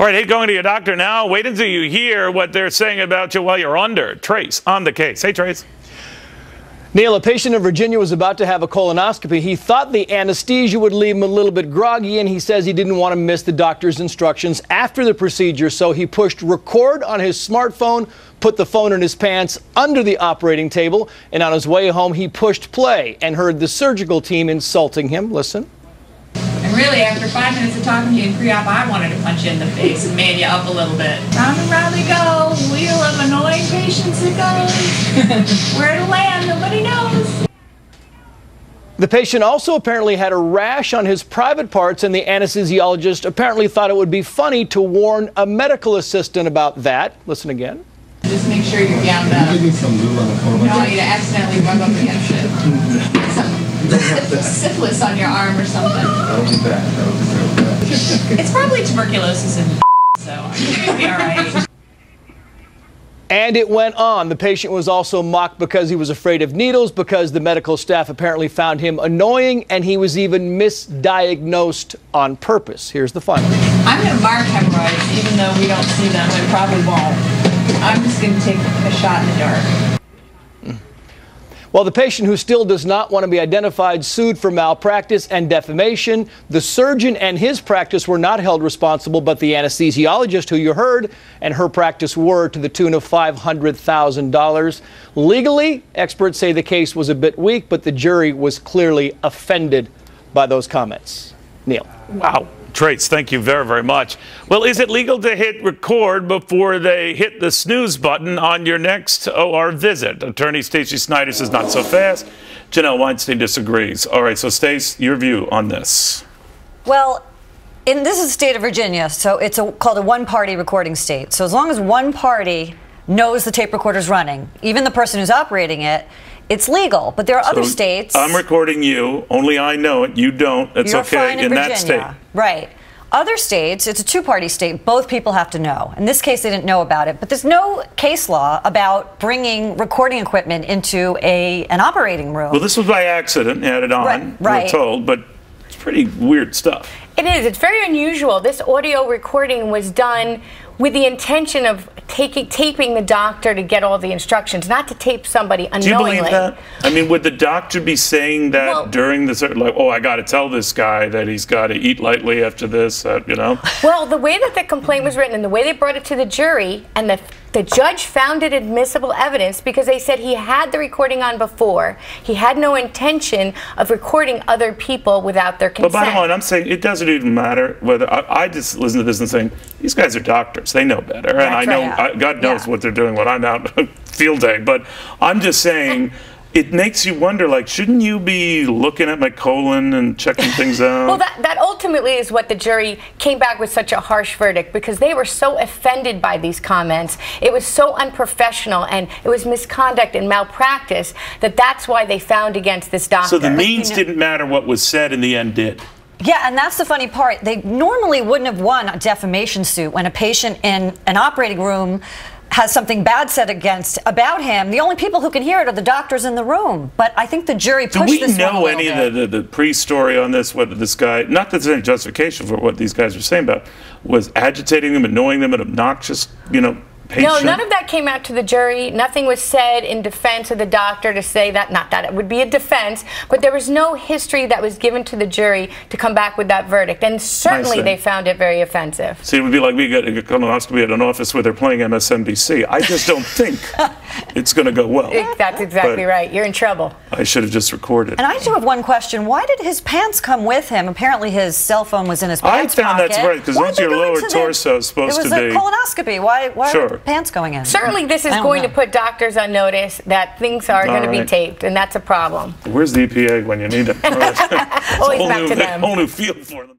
All right, hate going to your doctor now. Wait until you hear what they're saying about you while you're under. Trace, on the case. Hey, Trace. Neil, a patient in Virginia was about to have a colonoscopy. He thought the anesthesia would leave him a little bit groggy, and he says he didn't want to miss the doctor's instructions after the procedure, so he pushed record on his smartphone, put the phone in his pants under the operating table, and on his way home he pushed play and heard the surgical team insulting him. Listen. And really, after 5 minutes of talking to you in pre-op, I wanted to punch you in the face and man you up a little bit. Round and round they go, wheel of annoying patients it goes. Where to land, nobody knows. The patient also apparently had a rash on his private parts, and the anesthesiologist apparently thought it would be funny to warn a medical assistant about that. Listen again. Just make sure you're gowned up. Give me some lube on the phone. I don't want you to accidentally rub up against it. Some syphilis on your arm or something. That would be bad. That would be so bad. It's probably tuberculosis in the so I think you'll be all right. And it went on. The patient was also mocked because he was afraid of needles, because the medical staff apparently found him annoying, and he was even misdiagnosed on purpose. Here's the final. I'm going to mark hemorrhoids, even though we don't see them. I probably won't. I'm just going to take a shot in the dark. Well, the patient, who still does not want to be identified, sued for malpractice and defamation. The surgeon and his practice were not held responsible, but the anesthesiologist, who you heard, and her practice were, to the tune of $500,000. Legally, experts say the case was a bit weak, but the jury was clearly offended by those comments. Neil. Wow. Trace, thank you very, very much. Well, is it legal to hit record before they hit the snooze button on your next OR visit? Attorney Stacey Snyder says not so fast. Janelle Weinstein disagrees. All right, so Stace, your view on this. Well, this is the state of Virginia, so it's called a one-party recording state. So as long as one party knows the tape recorder's running, even the person who's operating it, it's legal. But there are other states. I'm recording you. Only I know it. You don't. It's You're okay fine in Virginia. That state. Right. Other states, it's a two-party state. Both people have to know. In this case, they didn't know about it. But there's no case law about bringing recording equipment into an operating room. Well, this was by accident. Added on, right. We're told, but it's pretty weird stuff. It is. It's very unusual. This audio recording was done with the intention of taping the doctor to get all the instructions, not to tape somebody unknowingly. Do you believe that? I mean, would the doctor be saying that during the, like, oh, I got to tell this guy that he's got to eat lightly after this, you know? Well, the way that the complaint was written and the way they brought it to the jury, and the judge found it admissible evidence because they said he had the recording on before. He had no intention of recording other people without their consent. But bottom line, I'm saying it doesn't even matter whether I just listen to this and saying these guys are doctors. They know better. And I know, God knows what they're doing when I'm out field day. But I'm just saying, it makes you wonder, like, shouldn't you be looking at my colon and checking things out? Well, that ultimately is what the jury came back with such a harsh verdict, because they were so offended by these comments. It was so unprofessional, and it was misconduct and malpractice that's why they found against this doctor. So the means didn't matter. What was said in the end did. Yeah, and that's the funny part. They normally wouldn't have won a defamation suit when a patient in an operating room has something bad said about him. The only people who can hear it are the doctors in the room. But I think the jury pushed this one a little bit. Do we know any of the pre-story on this, whether this guy, not that there's any justification for what these guys are saying about, was agitating them, annoying them, an obnoxious, patient? No, none of that came out to the jury. Nothing was said in defense of the doctor to say that, not that it would be a defense, but there was no history that was given to the jury to come back with that verdict. And certainly they found it very offensive. See, it would be like we get a colonoscopy at an office where they're playing MSNBC. I just don't think it's going to go well. That's exactly right. You're in trouble. I should have just recorded. And I do have one question. Why did his pants come with him? Apparently his cell phone was in his pants pocket. I found that's right, because once your lower torso is supposed to be... It was a colonoscopy. Why are pants going in? Certainly this is going to put doctors on notice that things are going to be taped, and that's a problem. Where's the EPA when you need it? Always back to them. Whole new field for them.